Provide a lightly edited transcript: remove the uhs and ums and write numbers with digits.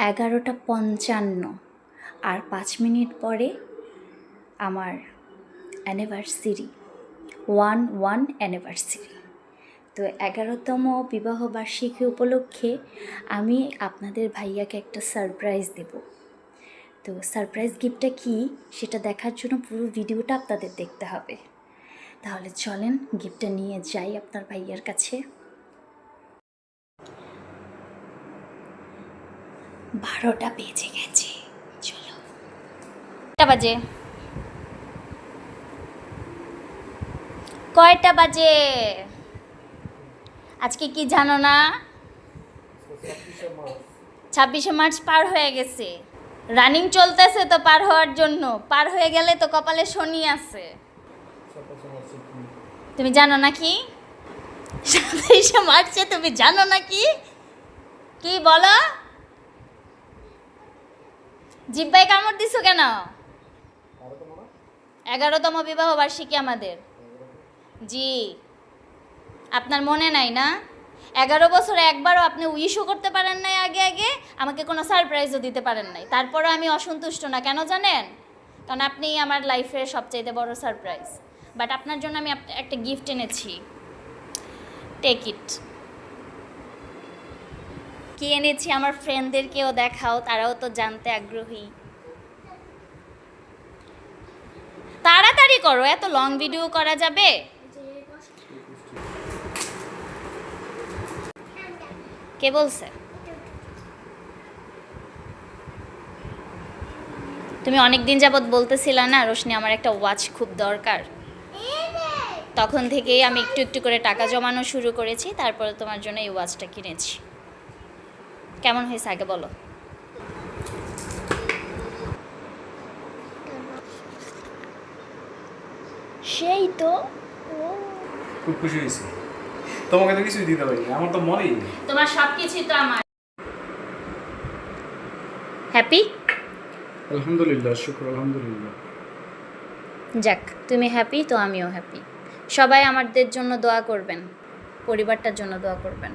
11:55 আর 5 minute পরে আমার anniversary 1 anniversary. তো 11তম বিবাহবার্ষিকী উপলক্ষে আমি আপনাদের ভাইয়াকে একটা সারপ্রাইজ দেব। তো সারপ্রাইজ গিফটটা কি সেটা দেখার জন্য পুরো ভিডিওটা আপনাদের দেখতে হবে। তাহলে চলেন গিফটটা নিয়ে যাই আপনার ভাইয়ার কাছে। 12টা বেজে গেছে, চলো। কয়টা বাজে? আজকে কি জানো না? 26শে মার্চ পার হয়ে গেছে। রানিং চলতেছে তো পার হওয়ার জন্য। পার হয়ে গেলে তো কপালে শনি আছে। তুমি জানো না কি? 27শে মার্চে তুমি জানো না কি? কি বলো? জিব্বাই কামড় দিছো কেন? 11তম বিবাহ বার্ষিকী আমাদের। জি, আপনার মনে নাই না? 11 বছরে একবারও আপনি উইশও করতে পারেন নাই, আগে আমাকে কোনো সারপ্রাইজও দিতে পারেন নাই। তারপরও আমি অসন্তুষ্ট না, কেন জানেন? কারণ আপনি আমার লাইফের সবচাইতে বড় সারপ্রাইজ। বাট আপনার জন্য আমি একটা গিফট এনেছি, টেক ইট। কি এনেছি আমার ফ্রেন্ডদেরকেও দেখাও, তারাও তো জানতে আগ্রহী। তাড়াতাড়ি করো, এত লং ভিডিও করা যাবে? কে বলছে? তুমি অনেক দিন যাবৎ বলতেছিলা না রোশনি আমার একটা ওয়াচ খুব দরকার। তখন থেকেই আমি একটু একটু করে টাকা জমানো শুরু করেছি, তারপরে তোমার জন্য এই ওয়াচটা কিনেছি। কেমন হয়েছে আগে বলো? সেই তো খুব খুশি হয়েছি। তোমাকে তো কিছুই দিতে পারি, আমার তো মনেই নেই। তোমার সব কিছুই তো আমার। হ্যাপি? আলহামদুলিল্লাহ, শুকর আলহামদুলিল্লাহ। যাক, তুমি হ্যাপি তো আমিও হ্যাপি। সবাই আমাদের জন্য দোয়া করবেন, পরিবারটার জন্য দোয়া করবেন।